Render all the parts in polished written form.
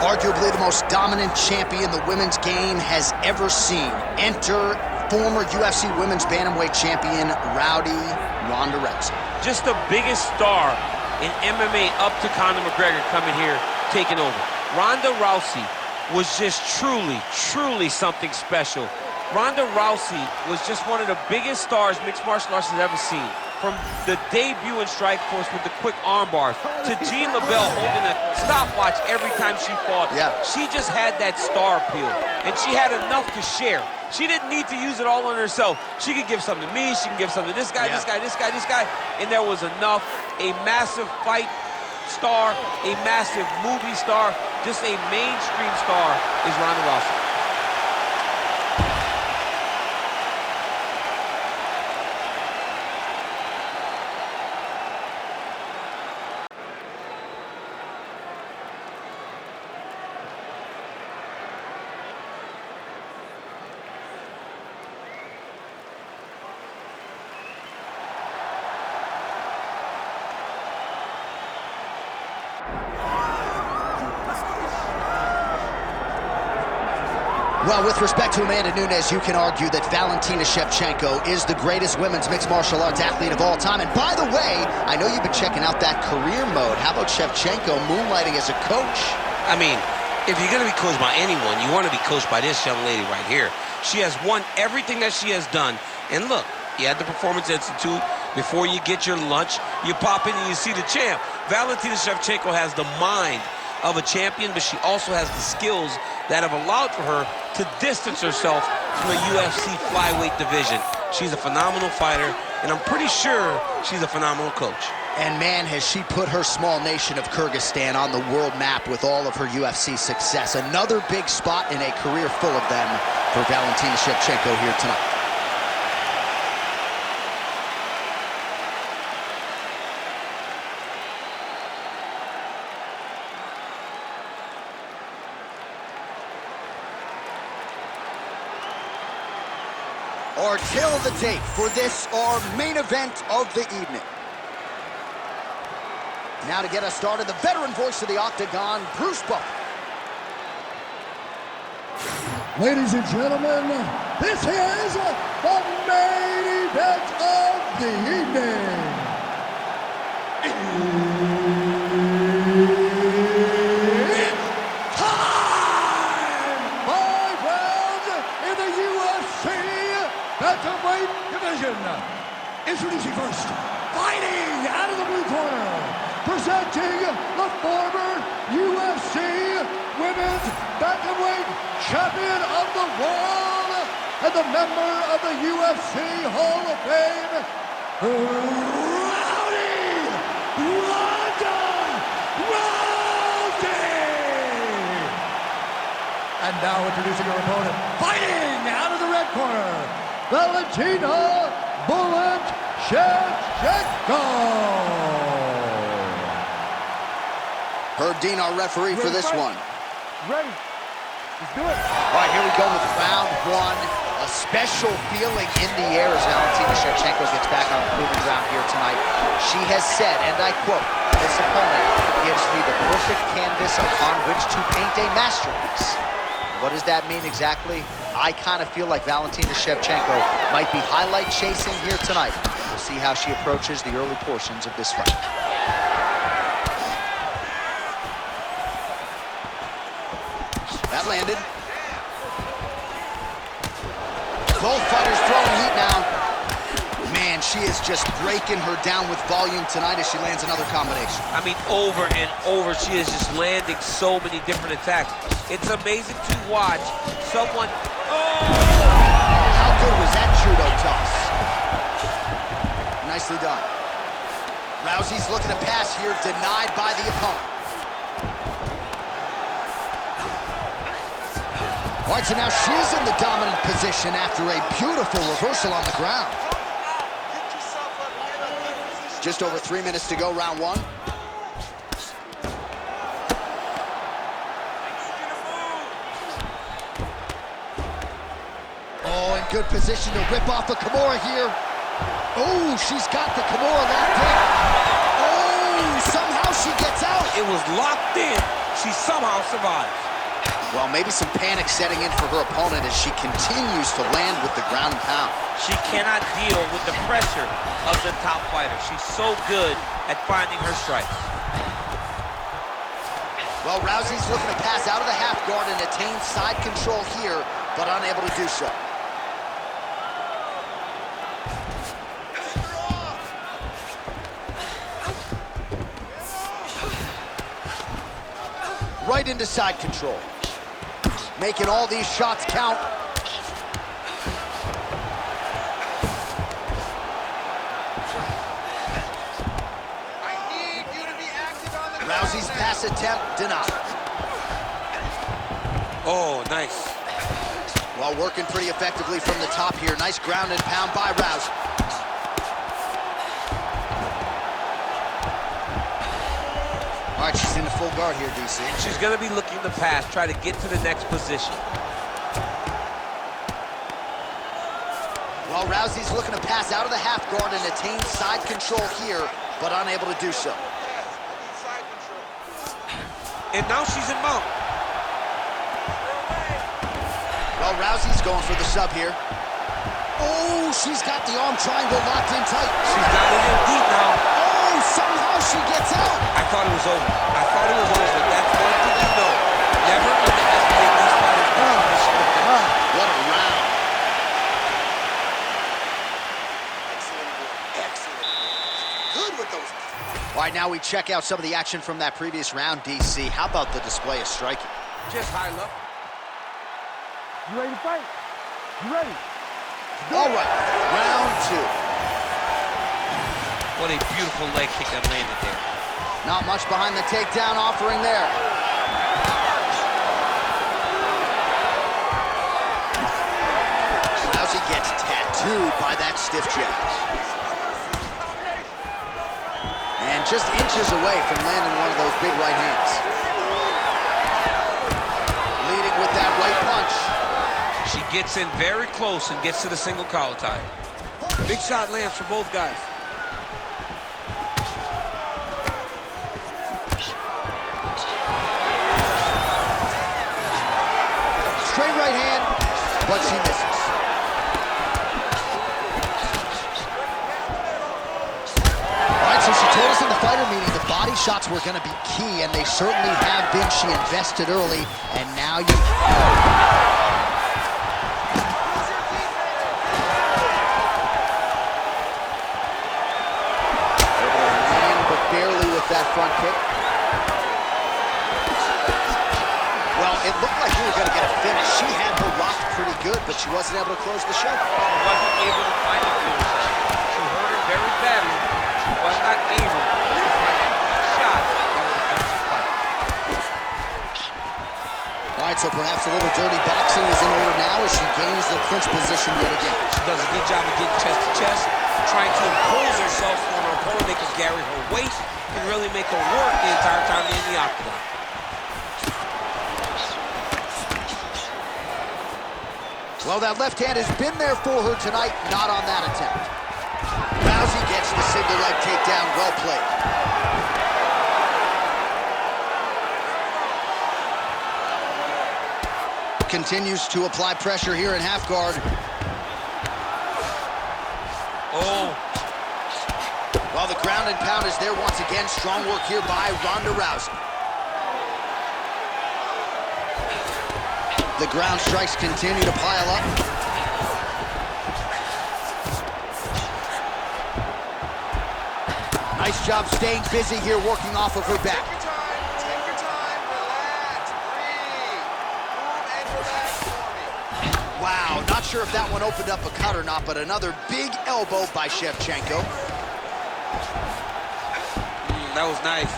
Arguably the most dominant champion the women's game has ever seen. Enter former UFC Women's Bantamweight Champion, Ronda Rousey. Just the biggest star in MMA up to Conor McGregor coming here, taking over. Ronda Rousey was just truly something special. Ronda Rousey was just one of the biggest stars mixed martial arts has ever seen. From the debut in Strikeforce with the quick arm bars to Jean LaBelle holding a stopwatch every time she fought. Yeah. She just had that star appeal, and she had enough to share. She didn't need to use it all on herself. She could give something to me, she can give something to this guy, this guy, this guy, this guy, and there was enough. A massive fight star, a massive movie star, just a mainstream star is Ronda Rousey. Well, with respect to Amanda Nunes, you can argue that Valentina Shevchenko is the greatest women's mixed martial arts athlete of all time. And by the way, I know you've been checking out that career mode. How about Shevchenko moonlighting as a coach? I mean, if you're going to be coached by anyone, you want to be coached by this young lady right here. She has won everything that she has done. And look, you at the Performance Institute, before you get your lunch, you pop in and you see the champ. Valentina Shevchenko has the mind of a champion, but she also has the skills that have allowed for her to distance herself from the UFC flyweight division. She's a phenomenal fighter, and I'm pretty sure she's a phenomenal coach. And man, has she put her small nation of Kyrgyzstan on the world map with all of her UFC success. Another big spot in a career full of them for Valentina Shevchenko here tonight. Our tale of the tape for this, our main event of the evening. Now to get us started, the veteran voice of the Octagon, Bruce Buffer. Ladies and gentlemen, this is the main event of the evening. It's time! 5 rounds in the UFC Bantamweight division. Introducing first, fighting out of the blue corner, presenting the former UFC Women's Bantamweight Champion of the World and the member of the UFC Hall of Fame, Ronda Rousey! And now introducing her opponent, fighting out of the red corner, Valentina Bullet Shevchenko. Herb Dean, our referee for this one. Ready. Let's do it. All right, here we go with round one. A special feeling in the air as Valentina Shevchenko gets back on the proving ground here tonight. She has said, and I quote, "This opponent gives me the perfect canvas upon which to paint a masterpiece." What does that mean exactly? I kind of feel like Valentina Shevchenko might be highlight chasing here tonight. We'll see how she approaches the early portions of this fight. That landed. Both fighters throwing heat now. Man, she is just breaking her down with volume tonight as she lands another combination. I mean, over and over, she is just landing so many different attacks. It's amazing to watch someone... How good was that judo toss? Nicely done. Rousey's looking to pass here, denied by the opponent. All right, so now she's in the dominant position after a beautiful reversal on the ground. Just over 3 minutes to go, round one. Oh, in good position to rip off a Kimura here. Oh, she's got the Kimura locked in. Oh, somehow she gets out. It was locked in. She somehow survived. Well, maybe some panic setting in for her opponent as she continues to land with the ground and pound. She cannot deal with the pressure of the top fighter. She's so good at finding her strikes. Well, Rousey's looking to pass out of the half guard and attain side control here, but unable to do so. Right into side control. Making all these shots count. Rousey's pass attempt denied. Oh, nice. Well, working pretty effectively from the top here. Nice ground and pound by Rousey. All right, she's in the full guard here, DC. She's going to be looking to pass, try to get to the next position. Well, Rousey's looking to pass out of the half guard and attain side control here, but unable to do so. And now she's in mount. Well, Rousey's going for the sub here. Oh, she's got the arm triangle locked in tight. She's got it in deep now. Oh, somehow she gets out. I thought it was over. I thought it was over. That's one thing you know. Never underestimate these fighters. What a round. Excellent. Good with those. All right, now we check out some of the action from that previous round, DC. How about the display of striking? Just high level. You ready to fight? You ready? All right, round two. What a beautiful leg kick that landed there. Not much behind the takedown offering there. Rousey gets tattooed by that stiff jab. And just inches away from landing one of those big right hands. Leading with that right punch. She gets in very close and gets to the single collar tie. Big shot lands for both guys. Straight right hand, but she misses. All right, so she told us in the fighter meeting the body shots were going to be key, and they certainly have been. She invested early, and now you... that front kick. Well, it looked like we were going to get a finish. She had her rocked pretty good, but she wasn't able to close the show. Wasn't able to find the finish. She hurt her very badly. She was not able to find a shot that would have finished the fight. All right, so perhaps a little dirty boxing is in order now as she gains the clinch position yet again. She does a good job of getting chest to chest, trying to impose herself on her opponent. They can carry her weight and really make her work the entire time they're in the octagon. Well, that left hand has been there for her tonight, not on that attempt. Rousey gets the single leg takedown, well played. Continues to apply pressure here in half guard. Oh. Well, the ground and pound is there once again. Strong work here by Ronda Rousey. The ground strikes continue to pile up. Nice job staying busy here, working off of her back. Take your time, relax, breathe, move and relax for me. Wow, not sure if that one opened up a cut or not, but another big elbow by Shevchenko. That was nice.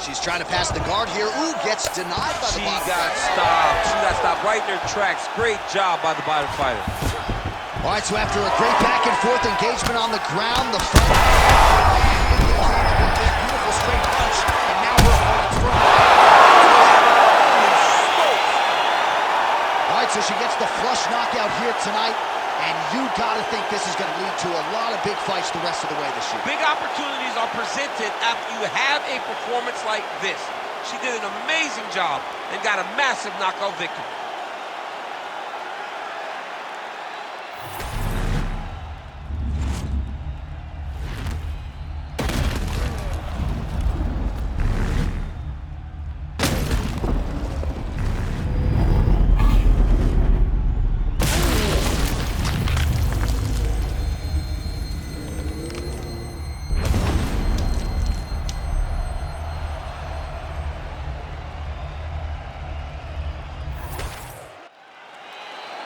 She's trying to pass the guard here. Ooh, gets denied by the She bottom got fighter. stopped. She got stopped right in her tracks. Great job by the bottom fighter. All right, so after a great back-and-forth engagement on the ground, the fight... Beautiful straight punch, and now her opponent's throwing. All right, so she gets the flush knockout here tonight, and you gotta think this is gonna lead to a lot of big fights the rest of the way this year. Big opportunities are presented after you have a performance like this. She did an amazing job and got a massive knockout victory.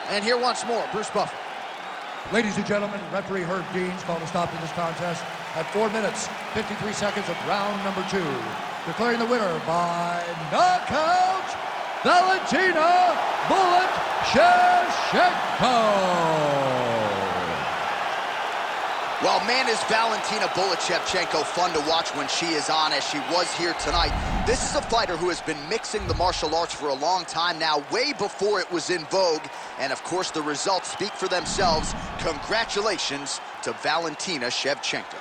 And here once more, Bruce Buffer. Ladies and gentlemen, referee Herb Dean's called a stop to this contest at 4 minutes, 53 seconds of round number 2. Declaring the winner by knockout, Valentina "Bullet" Shevchenko. Well, man, is Valentina "Bullet" Shevchenko fun to watch when she is on, as she was here tonight. This is a fighter who has been mixing the martial arts for a long time now, way before it was in vogue. And, of course, the results speak for themselves. Congratulations to Valentina Shevchenko.